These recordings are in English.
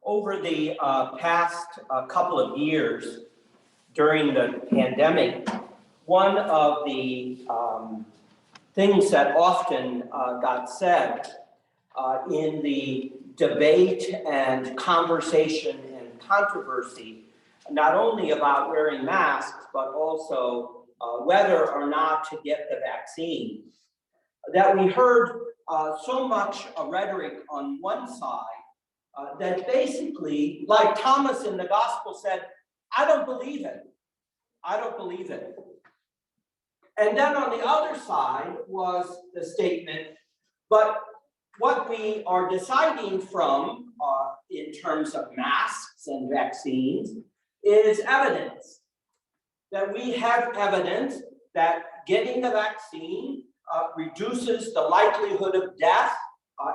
Over the past couple of years during the pandemic, one of the things that often got said in the debate and conversation and controversy, not only about wearing masks, but also whether or not to get the vaccine, that we heard so much rhetoric on one side that basically, like Thomas in the gospel said, I don't believe it. I don't believe it. And then on the other side was the statement, but what we are deciding from in terms of masks and vaccines is evidence. That we have evidence that getting the vaccine reduces the likelihood of death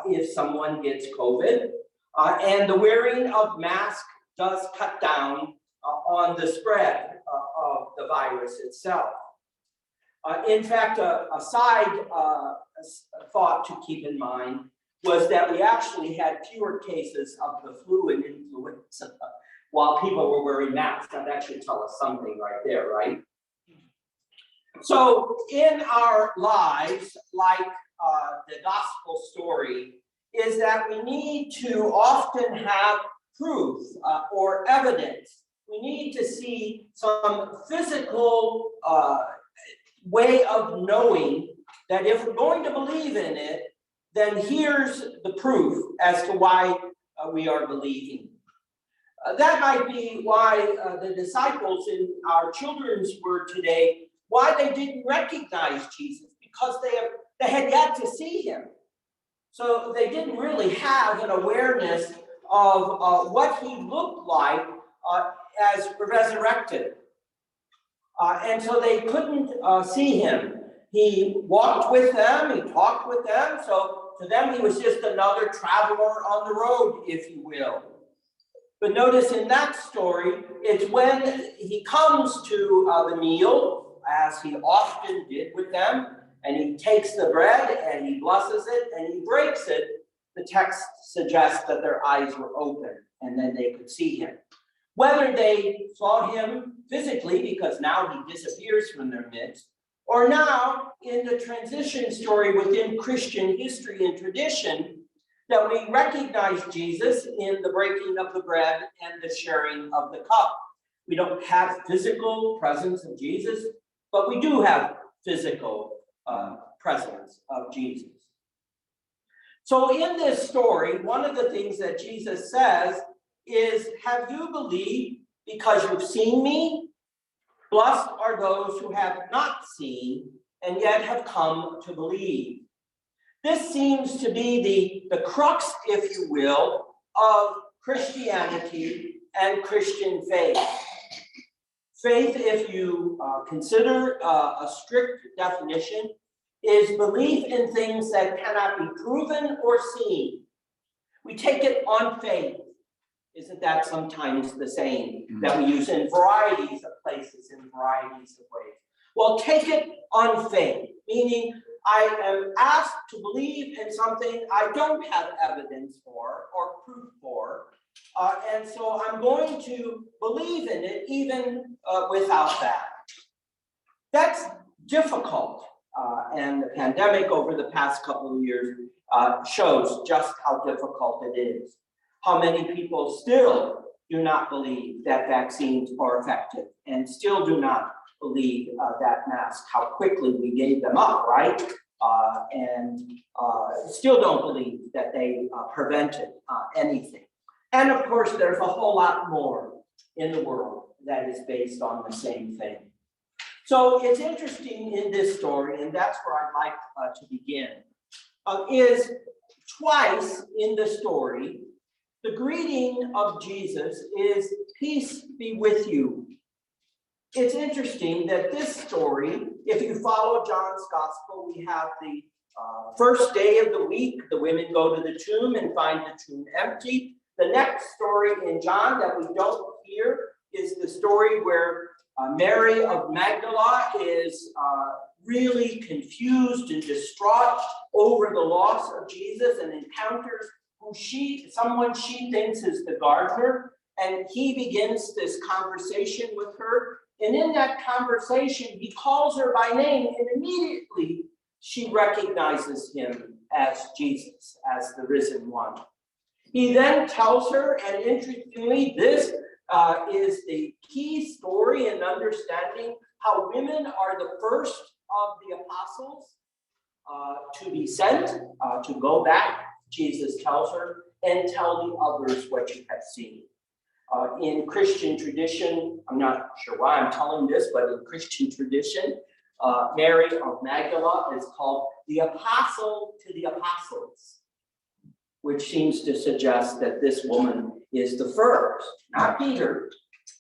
if someone gets COVID. And the wearing of masks does cut down on the spread of the virus itself. In fact, a side thought to keep in mind was that we actually had fewer cases of the flu and influenza while people were wearing masks. Now that should tell us something right there, right? So in our lives, like the gospel story, is that we need to often have proof or evidence. We need to see some physical way of knowing that if we're going to believe in it, then here's the proof as to why we are believing. That might be why the disciples in our children's word today, why they didn't recognize Jesus, because they had yet to see him. So they didn't really have an awareness of what he looked like as resurrected. And so they couldn't see him. He walked with them, he talked with them, so to them he was just another traveler on the road, if you will. But notice in that story, it's when he comes to the meal, as he often did with them, and he takes the bread and he blesses it and he breaks it, the text suggests that their eyes were open and then they could see him. Whether they saw him physically, because now he disappears from their midst, or now in the transition story within Christian history and tradition, that we recognize Jesus in the breaking of the bread and the sharing of the cup. We don't have physical presence of Jesus, but we do have physical presence of Jesus. So in this story, one of the things that Jesus says is, have you believed because you've seen me? Blessed are those who have not seen and yet have come to believe. This seems to be the crux, if you will, of Christianity and Christian faith. Faith, if you consider a strict definition, is belief in things that cannot be proven or seen. We take it on faith. Isn't that sometimes the saying that we use in varieties of places, in varieties of ways? Well, take it on faith, meaning I am asked to believe in something I don't have evidence for or proof for, and so I'm going to believe in it even without that. That's difficult, and the pandemic over the past couple of years shows just how difficult it is. How many people still do not believe that vaccines are effective and still do not believe that masks, how quickly we gave them up, right? And still don't believe that they prevented anything. And of course, there's a whole lot more in the world that is based on the same thing. So it's interesting in this story, and that's where I'd like to begin, is twice in the story, the greeting of Jesus is, peace be with you. It's interesting that this story, if you follow John's gospel, we have the first day of the week, the women go to the tomb and find the tomb empty. The next story in John that we don't hear is the story where Mary of Magdala is really confused and distraught over the loss of Jesus and encounters someone she thinks is the gardener, and he begins this conversation with her. And in that conversation, he calls her by name, and immediately she recognizes him as Jesus, as the risen one. He then tells her, and interestingly, this is the key story in understanding how women are the first of the apostles to be sent, to go back, Jesus tells her, and tell the others what you have seen. In Christian tradition, I'm not sure why I'm telling this, but in Christian tradition, Mary of Magdala is called the apostle to the apostles, which seems to suggest that this woman is the first, not Peter,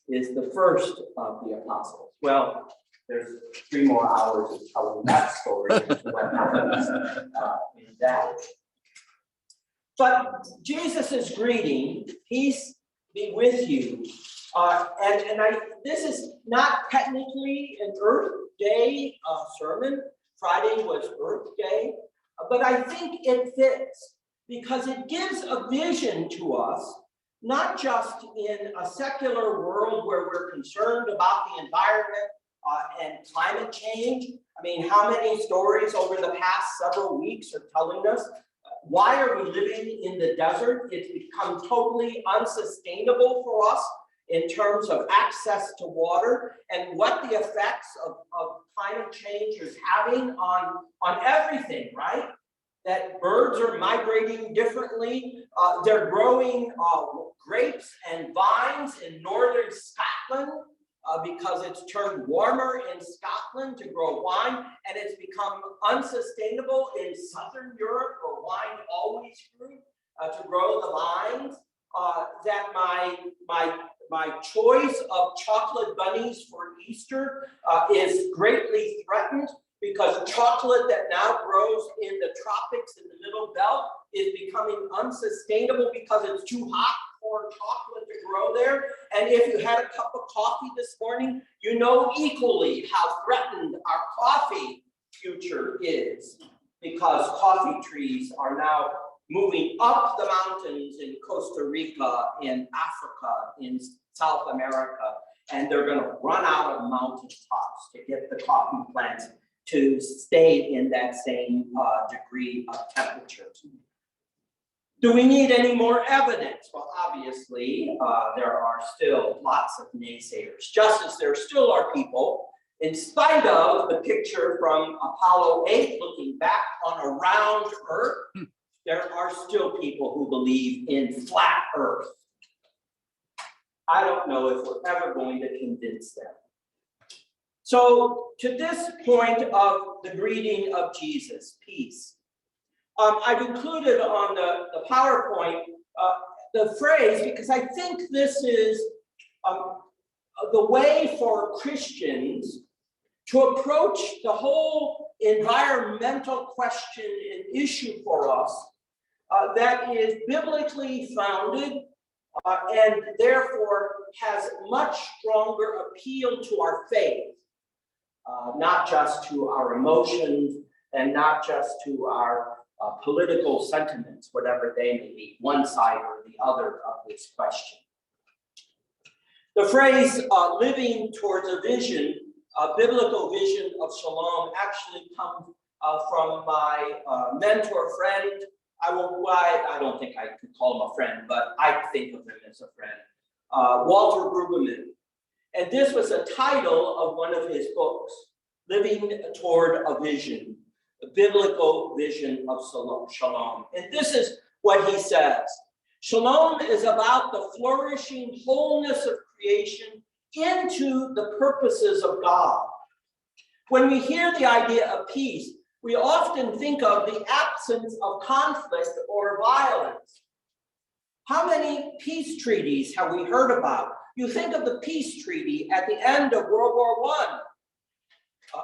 is the first of the apostles. Well, there's 3 more hours of telling that story what happens in that. But Jesus' greeting, peace be with you. This is not technically an Earth Day sermon. Friday was Earth Day, but I think it fits because it gives a vision to us, not just in a secular world where we're concerned about the environment and climate change. I mean, how many stories over the past several weeks are telling us why are we living in the desert? It's become totally unsustainable for us in terms of access to water and what the effects of climate change is having on everything, right? That birds are migrating differently. They're growing grapes and vines in northern Scotland because it's turned warmer in Scotland to grow wine, and it's become unsustainable in southern Europe, where wine always grew, to grow the vines. That my choice of chocolate bunnies for Easter is greatly threatened because chocolate that now grows in the tropics in the middle belt is becoming unsustainable because it's too hot for chocolate to grow there. And if you had a cup of coffee this morning, you know equally how threatened our coffee future is because coffee trees are now moving up the mountains in Costa Rica, in Africa, in South America, and they're going to run out of mountain tops to get the coffee plants to stay in that same degree of temperature. Do we need any more evidence? Well, obviously, there are still lots of naysayers, just as there still are people, in spite of the picture from Apollo 8 looking back on a round Earth, there are still people who believe in flat Earth. I don't know if we're ever going to convince them. So, to this point of the greeting of Jesus, peace, I've included on the PowerPoint the phrase because I think this is the way for Christians to approach the whole environmental question and issue for us that is biblically founded and therefore has much stronger appeal to our faith, not just to our emotions and not just to our political sentiments, whatever they may be, one side or the other of this question. The phrase living towards a vision, a biblical vision of shalom, actually comes from my mentor friend. I don't think I could call him a friend, but I think of him as a friend, Walter Brueggemann. And this was a title of one of his books, Living Toward a Vision, a biblical vision of shalom. And this is what he says. Shalom is about the flourishing wholeness of creation into the purposes of God. When we hear the idea of peace, we often think of the absence of conflict or violence. How many peace treaties have we heard about? You think of the peace treaty at the end of World War I,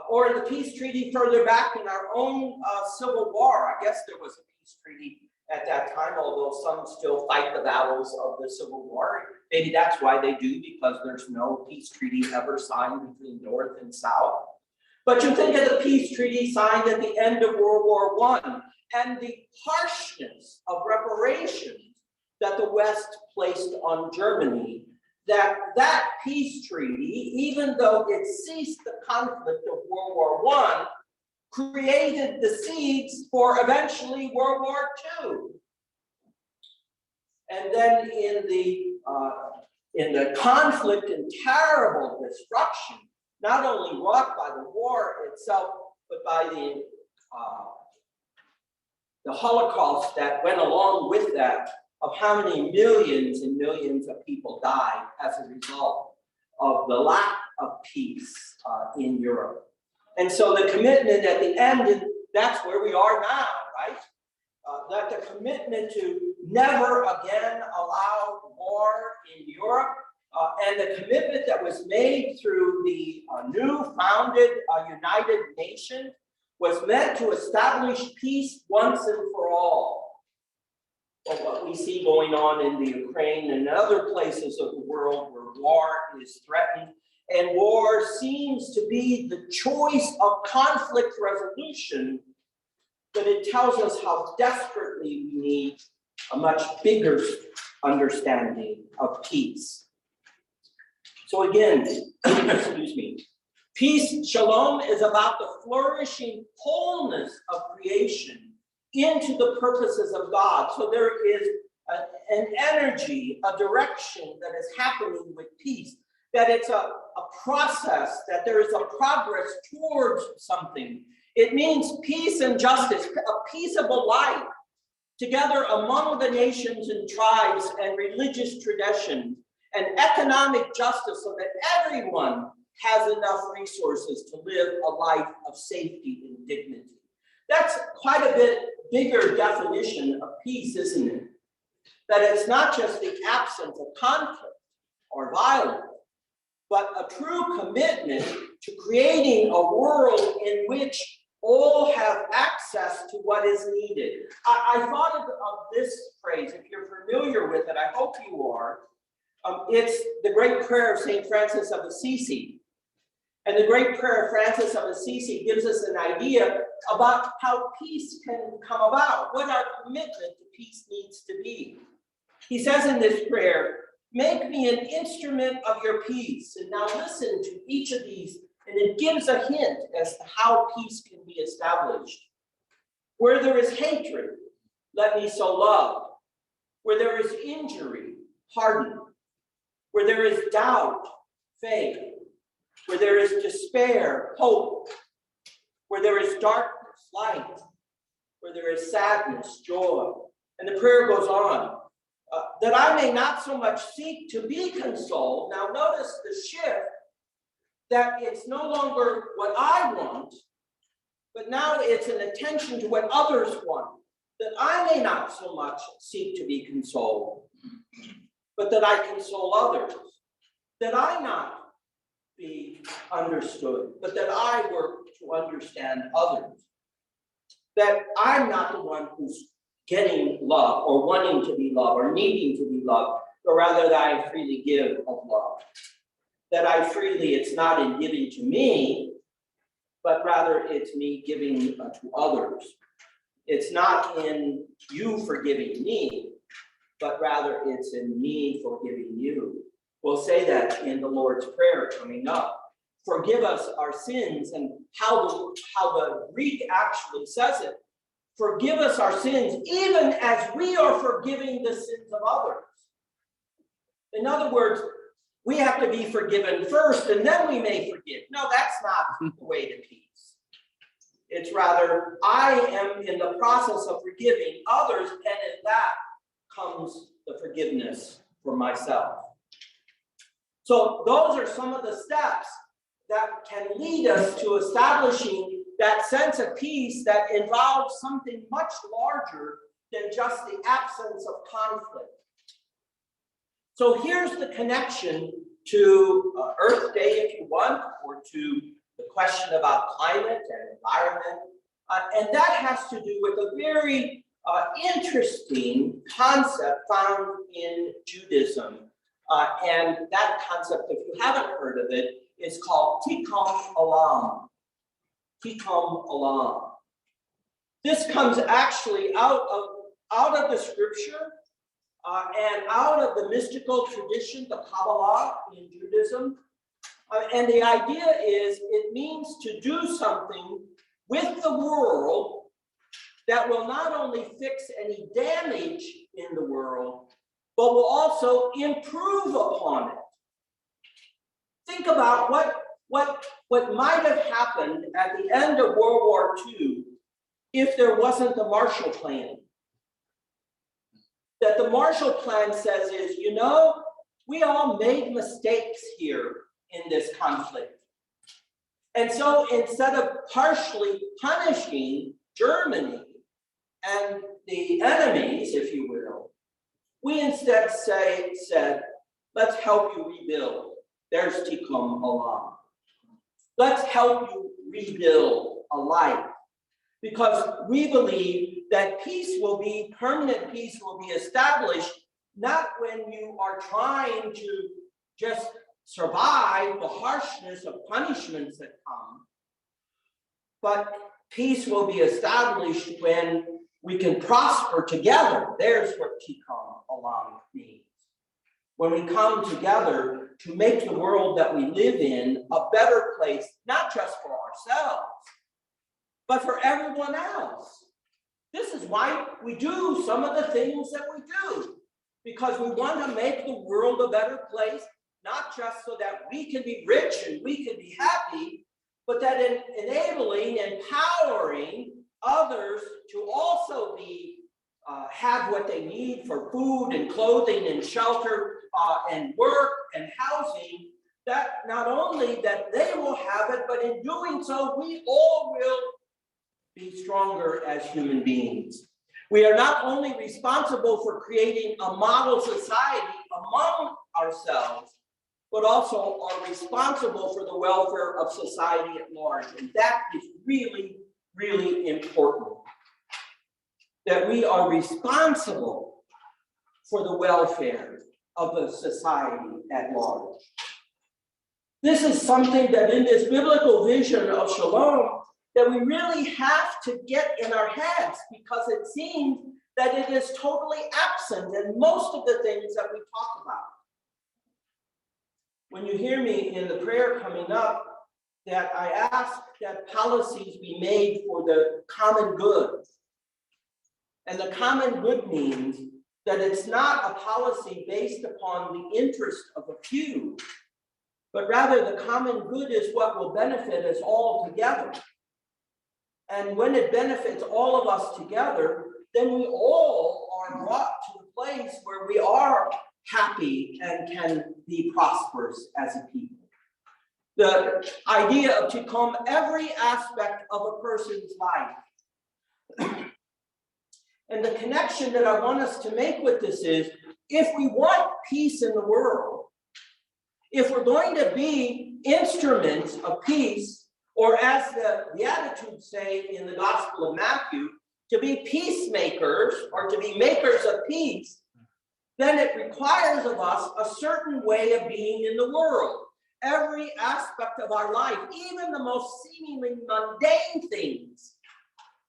or the peace treaty further back in our own Civil War. I guess there was a peace treaty at that time, although some still fight the battles of the Civil War. Maybe that's why they do, because there's no peace treaty ever signed between North and South. But you think of the peace treaty signed at the end of World War I, and the harshness of reparations that the West placed on Germany, that peace treaty, even though it ceased the conflict of World War I, created the seeds for eventually World War II. And then in the conflict and terrible destruction, not only wrought by the war itself, but by the Holocaust that went along with that, of how many millions and millions of people died as a result of the lack of peace in Europe. And so the commitment at the end, and that's where we are now, right? That the commitment to never again allow war in Europe, and the commitment that was made through the new founded United Nations was meant to establish peace once and for all. But what we see going on in the Ukraine and other places of the world where war is threatened, and war seems to be the choice of conflict resolution, but it tells us how desperately we need a much bigger understanding of peace. So again, excuse me, peace, shalom, is about the flourishing wholeness of creation into the purposes of God. So there is an energy, a direction that is happening with peace, that it's a process, that there is a progress towards something. It means peace and justice, a peaceable life together among the nations and tribes and religious traditions, and economic justice so that everyone has enough resources to live a life of safety and dignity. That's quite a bit bigger definition of peace, isn't it? That it's not just the absence of conflict or violence, but a true commitment to creating a world in which all have access to what is needed. I thought of this phrase, if you're familiar with it, I hope you are. It's the great prayer of St. Francis of Assisi. And the great prayer of Francis of Assisi gives us an idea about how peace can come about, what our commitment to peace needs to be. He says in this prayer, "Make me an instrument of your peace." And now listen to each of these, and it gives a hint as to how peace can be established. Where there is hatred, let me sow love. Where there is injury, pardon. Where there is doubt, faith. Where there is despair, hope. Where there is darkness, light. Where there is sadness, joy. And the prayer goes on. That I may not so much seek to be consoled. Now notice the shift, that it's no longer what I want, but now it's an attention to what others want. That I may not so much seek to be consoled, but that I console others. That I not be understood, but that I work to understand others. That I'm not the one who's getting love or wanting to be loved or needing to be loved, but rather that I freely give of love. That I freely, it's not in giving to me, but rather it's me giving to others. It's not in you forgiving me, but rather it's in me forgiving you. We'll say that in the Lord's Prayer coming up. Forgive us our sins, and how the Greek actually says it. Forgive us our sins, even as we are forgiving the sins of others. In other words, we have to be forgiven first, and then we may forgive. No, that's not the way to peace. It's rather, I am in the process of forgiving others, and in that comes the forgiveness for myself. So those are some of the steps that can lead us to establishing that sense of peace that involves something much larger than just the absence of conflict. So here's the connection to Earth Day, if you want, or to the question about climate and environment. And that has to do with a very interesting concept found in Judaism. And that concept, if you haven't heard of it, is called Tikkun olam. Tikkun olam. This comes actually out of the scripture and out of the mystical tradition, the Kabbalah in Judaism. And the idea is it means to do something with the world that will not only fix any damage in the world, but will also improve upon it. Think about what might have happened at the end of World War II if there wasn't the Marshall Plan. That the Marshall Plan says is, you know, we all made mistakes here in this conflict. And so instead of harshly punishing Germany and the enemies, if you will, we instead said, let's help you rebuild. There's Tikkun olam. Let's help you rebuild a life. Because we believe that permanent peace will be established, not when you are trying to just survive the harshness of punishments that come, but peace will be established when we can prosper together. There's what Tikkun olam means. When we come together to make the world that we live in a better place, not just for ourselves, but for everyone else. This is why we do some of the things that we do, because we want to make the world a better place, not just so that we can be rich and we can be happy, but that in enabling, empowering others to also have what they need for food and clothing and shelter and work and housing, that not only that they will have it, but in doing so, we all will be stronger as human beings. We are not only responsible for creating a model society among ourselves, but also are responsible for the welfare of society at large. And that is really, really important. That we are responsible for the welfare of the society at large. This is something that in this biblical vision of Shalom, that we really have to get in our heads, because it seems that it is totally absent in most of the things that we talk about. When you hear me in the prayer coming up, that I ask that policies be made for the common good. And the common good means that it's not a policy based upon the interest of a few, but rather the common good is what will benefit us all together. And when it benefits all of us together, then we all are brought to a place where we are happy and can be prosperous as a people. The idea of to come every aspect of a person's life. And the connection that I want us to make with this is, if we want peace in the world, if we're going to be instruments of peace, or as the Beatitudes say in the Gospel of Matthew, to be peacemakers or to be makers of peace, then it requires of us a certain way of being in the world. Every aspect of our life, even the most seemingly mundane things,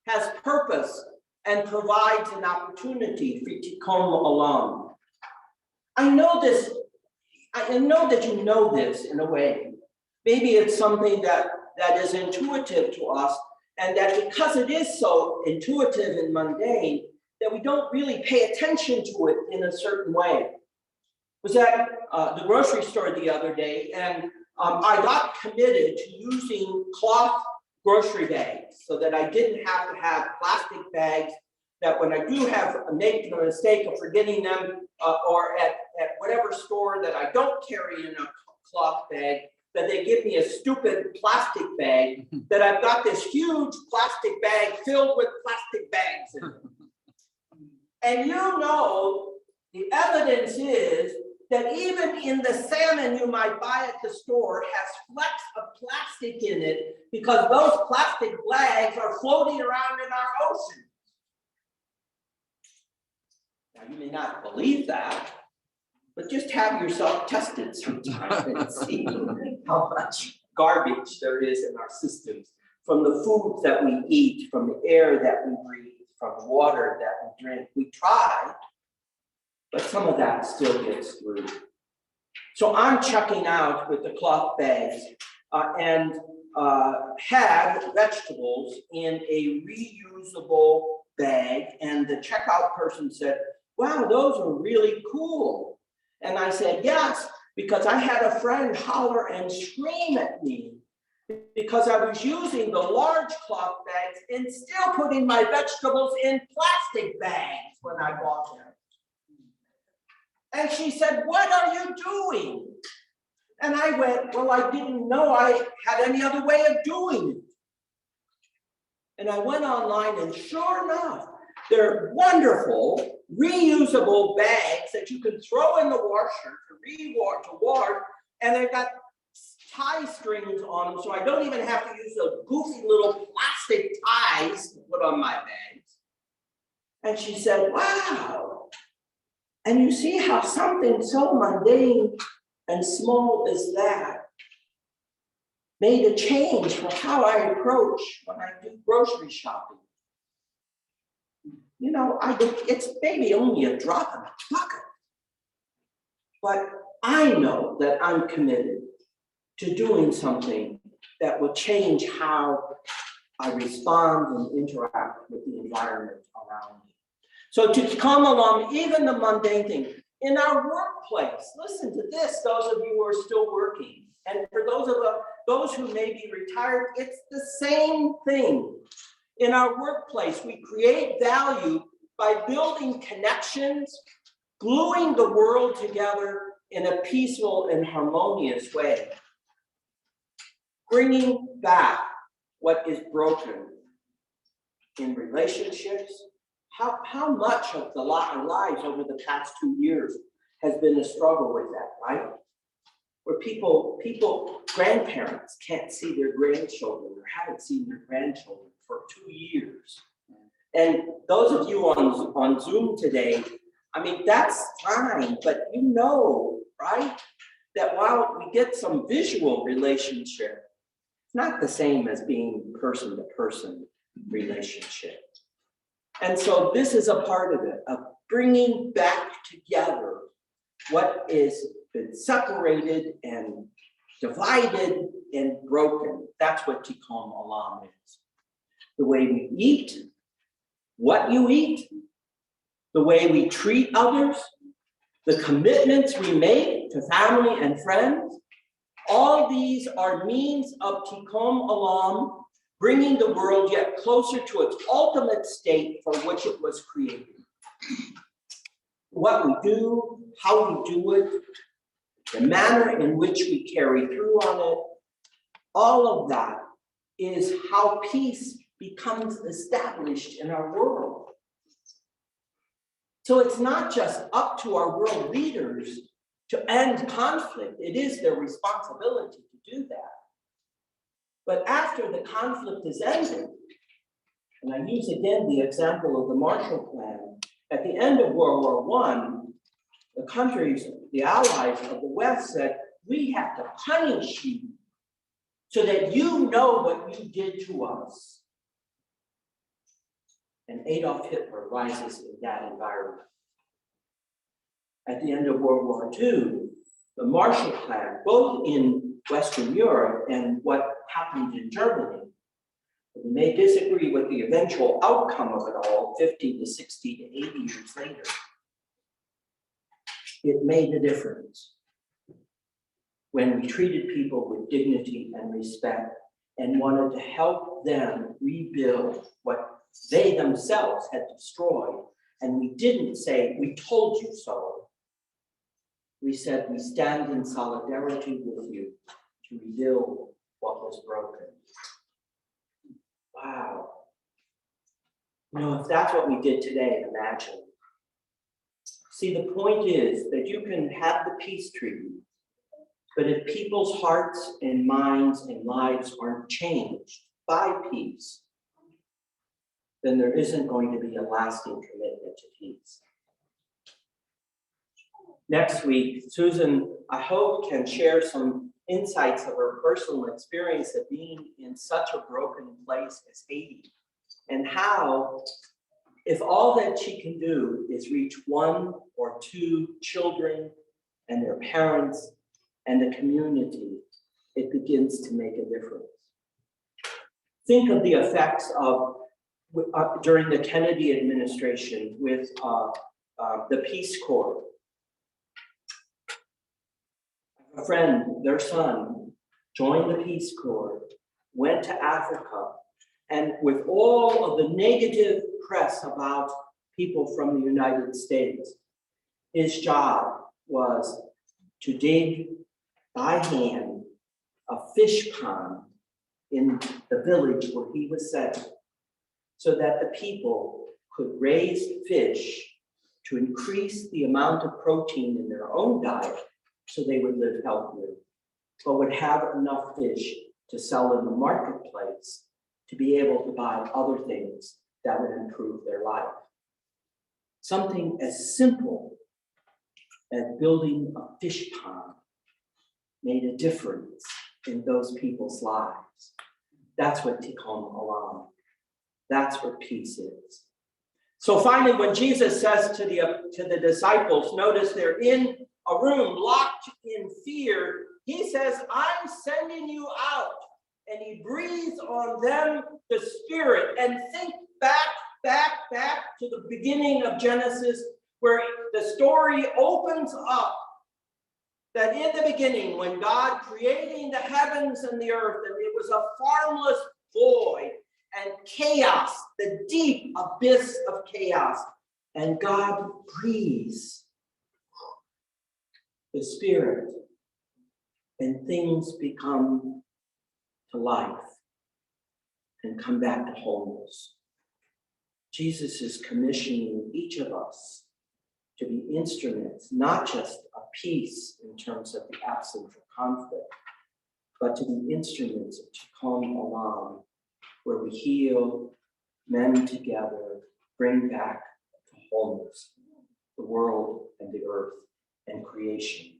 has purpose and provides an opportunity for Tikkun olam. I know that you know this in a way. Maybe it's something that is intuitive to us, and that because it is so intuitive and mundane, that we don't really pay attention to it in a certain way. I was at the grocery store the other day, and I got committed to using cloth grocery bags so that I didn't have to have plastic bags, that when I do make the mistake of forgetting them, or at whatever store that I don't carry in a cloth bag, that they give me a stupid plastic bag, that I've got this huge plastic bag filled with plastic bags in it. And you know, the evidence is that even in the salmon you might buy at the store has flecks of plastic in it, because those plastic bags are floating around in our ocean. Now, you may not believe that, but just have yourself tested sometime and see how much garbage there is in our systems. from the foods that we eat, from the air that we breathe, from the water that we drink. We try, but some of that still gets through. So I'm checking out with the cloth bags and had vegetables in a reusable bag. And the checkout person said, wow, those are really cool. And I said, yes, because I had a friend holler and scream at me because I was using the large cloth bags and still putting my vegetables in plastic bags when I bought them. And she said, what are you doing? And I went, well, I didn't know I had any other way of doing it. And I went online, and sure enough, they're wonderful reusable bags that you can throw in the washer to wash, and they've got tie strings on them, so I don't even have to use those goofy little plastic ties to put on my bags. And she said, wow. And you see how something so mundane and small as that made a change for how I approach when I do grocery shopping. You know, it's maybe only a drop in the bucket, but I know that I'm committed to doing something that will change how I respond and interact with the environment around me. So to come along, even the mundane thing, in our workplace, listen to this, those of you who are still working. And for those who may be retired, it's the same thing. In our workplace, we create value by building connections, gluing the world together in a peaceful and harmonious way, bringing back what is broken in relationships. How much of our lives over the past 2 years has been a struggle with that, right? Where grandparents can't see their grandchildren or haven't seen their grandchildren for 2 years. And those of you on Zoom today, I mean, that's fine, but you know, right? That while we get some visual relationship, it's not the same as being person-to-person relationship. And so this is a part of it, of bringing back together what is been separated and divided and broken. That's what Tikkun olam is. The way we eat, what you eat, the way we treat others, the commitments we make to family and friends, all these are means of Tikkun olam, bringing the world yet closer to its ultimate state for which it was created. What we do, how we do it, the manner in which we carry through on it, all of that is how peace becomes established in our world. So it's not just up to our world leaders to end conflict. It is their responsibility to do that. But after the conflict is ended, and I use again the example of the Marshall Plan, at the end of World War I, the countries, the allies of the West said, we have to punish you so that you know what you did to us. And Adolf Hitler rises in that environment. At the end of World War II, the Marshall Plan, both in Western Europe and what happened in Germany, we may disagree with the eventual outcome of it all 50 to 60 to 80 years later. It made a difference when we treated people with dignity and respect and wanted to help them rebuild what they themselves had destroyed. And we didn't say, we told you so. We said, we stand in solidarity with you to rebuild what was broken. Wow. You know, if that's what we did today, imagine. See, the point is that you can have the peace treaty, but if people's hearts and minds and lives aren't changed by peace, then there isn't going to be a lasting commitment to peace. Next week, Susan, I hope, can share some insights of her personal experience of being in such a broken place as Haiti, and how, if all that she can do is reach 1 or 2 children and their parents and the community, it begins to make a difference. Think of the effects of during the Kennedy administration with the Peace Corps. A friend, their son, joined the Peace Corps, went to Africa, and with all of the negative press about people from the United States, his job was to dig by hand a fish pond in the village where he was settled, so that the people could raise fish to increase the amount of protein in their own diet so they would live healthier, but would have enough fish to sell in the marketplace to be able to buy other things that would improve their life. Something as simple as building a fish pond made a difference in those people's lives. That's what Tikkun olam. That's what peace is. So finally, when Jesus says to the disciples, notice they're in a room locked in fear, he says, I'm sending you out. And he breathes on them the Spirit. And think back to the beginning of Genesis, where the story opens up that in the beginning, when God creating the heavens and the earth, and it was a formless void and chaos, the deep abyss of chaos, and God breathes the Spirit, and things become to life and come back to wholeness. Jesus is commissioning each of us to be instruments, not just of peace in terms of the absence of conflict, but to be instruments of Tikkun olam, where we heal, mend together, bring back to wholeness the world and the earth and creation.